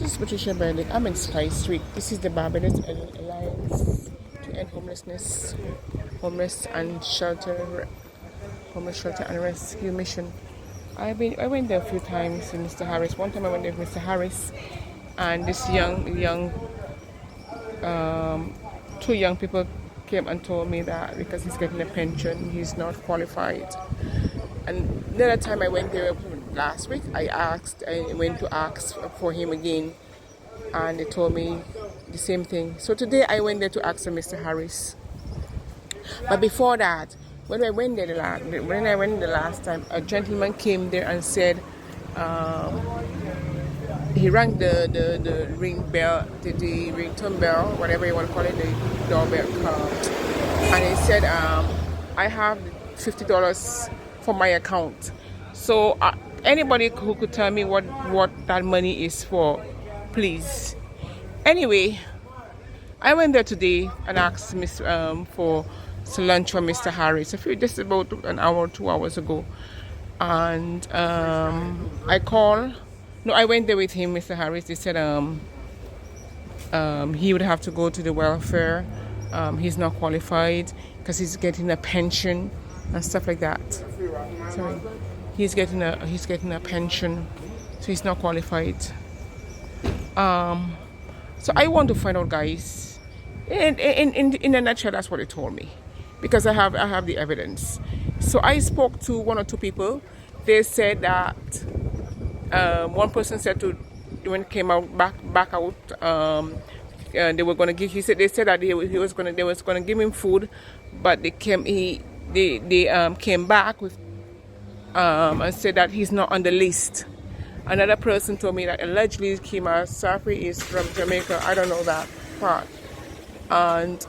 is Patricia Benedict. I'm in Sky Street. This is the Barbados Alliance to end homelessness, homeless shelter and rescue mission. I went there a few times with Mr. Harris. One time I went there with Mr. Harris, and this two young people came and told me that because he's getting a pension, he's not qualified. And the other time I went there last week, I went to ask for him again, and they told me the same thing. So today I went there to ask for Mr. Harris. But before that, when I went there the last time, a gentleman came there and said he rang the ring bell, the ringtone bell, whatever you want to call it, the doorbell call, and he said, I have $50 for my account. So anybody who could tell me what that money is for, please. Anyway, I went there today and asked for some lunch for Mr. Harris. Just about an hour or 2 hours ago, and I went there with him, Mr. Harris. They said he would have to go to the welfare. He's not qualified because he's getting a pension and stuff like that. Sorry, he's getting a pension, so he's not qualified. So I want to find out, guys. In a nutshell, that's what they told me, because I have the evidence. So I spoke to one or two people. They said that one person said when it came out back out, they were going to give. They said that they was going to give him food, but they came back with and said that he's not on the list. Another person told me that allegedly Kima Safri is from Jamaica. I don't know that part. And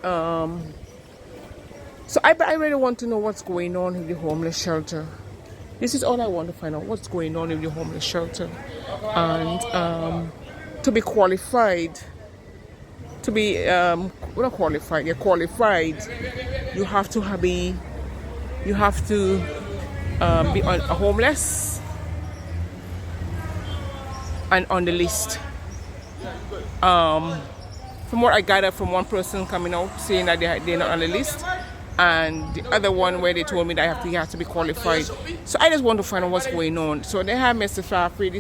so I really want to know what's going on with the homeless shelter. This is all I want to find out, what's going on with the homeless shelter. And to be qualified, to be not qualified, you're qualified, you have to be homeless and on the list. From what I gathered from one person coming out saying that they're not on the list, and the other one where they told me that you have to be qualified. So I just want to find out what's going on. So they have Mr. Safri.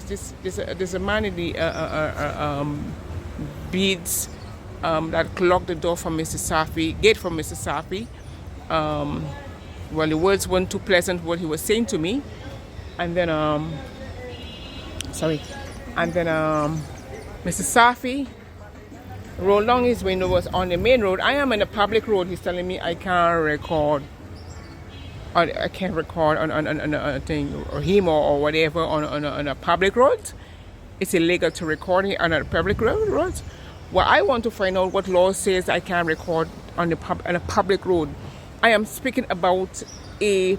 There's a man in the beads that clogged the door from Mr. Safri, gate from Mr. Safri. Well, the words weren't too pleasant what he was saying to me, and then Mr. Safri rolled down his window, was on the main road. I am in a public road. He's telling me I can't record on a thing, or him or whatever on a public road. It's illegal to record on a public road. Well, I want to find out what law says I can record on a public road. I am speaking about if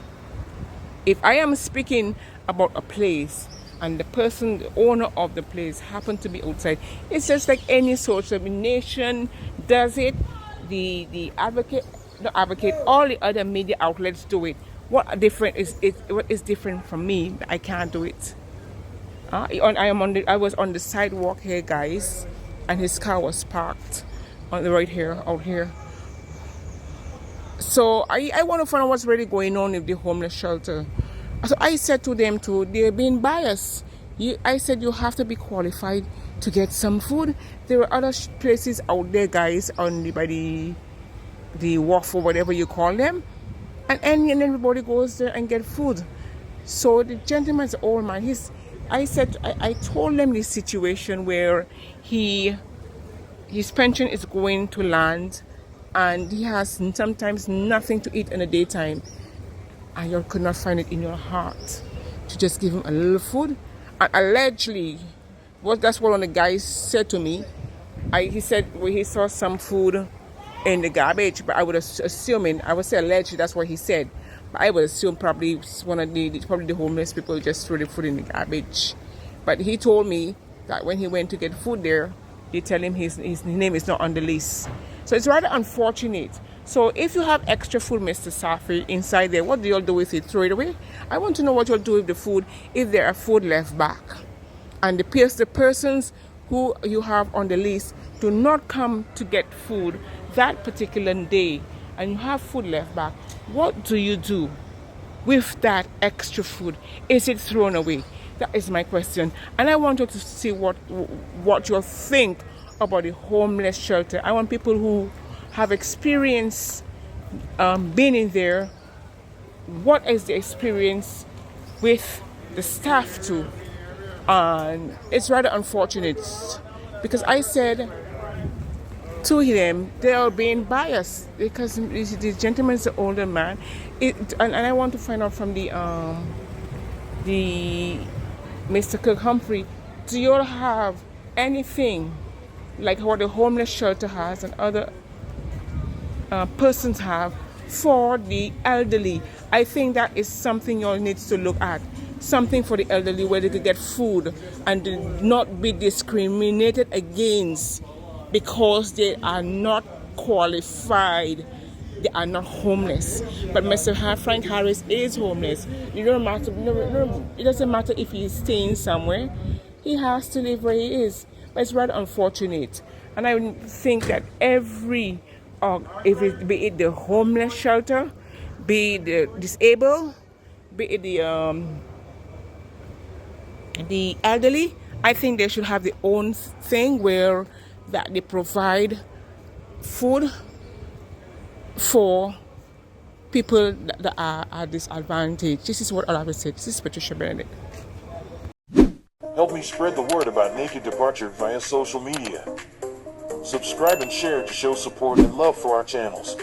I am speaking about a place, and the owner of the place happened to be outside. It's just like any social nation does it. The advocate, all the other media outlets do it. What is different from me? I can't do it. I was on the sidewalk here, guys, and his car was parked on the out here. So I want to find out what's really going on with the homeless shelter. So I said to them too, they're being biased. I said you have to be qualified to get some food. There are other places out there, guys, by the wharf or whatever you call them, and everybody goes there and get food. So the gentleman's old man. I told them this situation where his pension is going to land, and he has sometimes nothing to eat in the daytime. And you could not find it in your heart to just give him a little food. And allegedly, that's what one of the guys said to me. He said he saw some food in the garbage, but I would assuming, I would say allegedly, that's what he said. But I would assume probably the homeless people just threw the food in the garbage. But he told me that when he went to get food there, they tell him his name is not on the list. So it's rather unfortunate. So if you have extra food, Mr. Safri, inside there, what do y'all do with it? Throw it away? I want to know what you'll do with the food if there are food left back. And the persons who you have on the list do not come to get food that particular day and you have food left back, what do you do with that extra food? Is it thrown away? That is my question. And I want you to see what you think about the homeless shelter. I want people who have experience being in there. What is the experience with the staff too? And it's rather unfortunate because I said to them they are being biased because the gentleman is an older man. And I want to find out from the Mr. Kirk Humphrey, do you all have anything like what the homeless shelter has and other persons have for the elderly? I think that is something you all need to look at. Something for the elderly where they could get food and not be discriminated against because they are not qualified. They are not homeless. But Mr. Frank Harris is homeless. It doesn't matter if he's staying somewhere. He has to live where he is. But it's rather unfortunate. And I think that every, be it the homeless shelter, be it the disabled, be it the elderly, I think they should have their own thing where that they provide food for people that are at disadvantage. This is what I would say. This is Patricia Benedict. Help me spread the word about Naked Departure via social media. Subscribe and share to show support and love for our channels.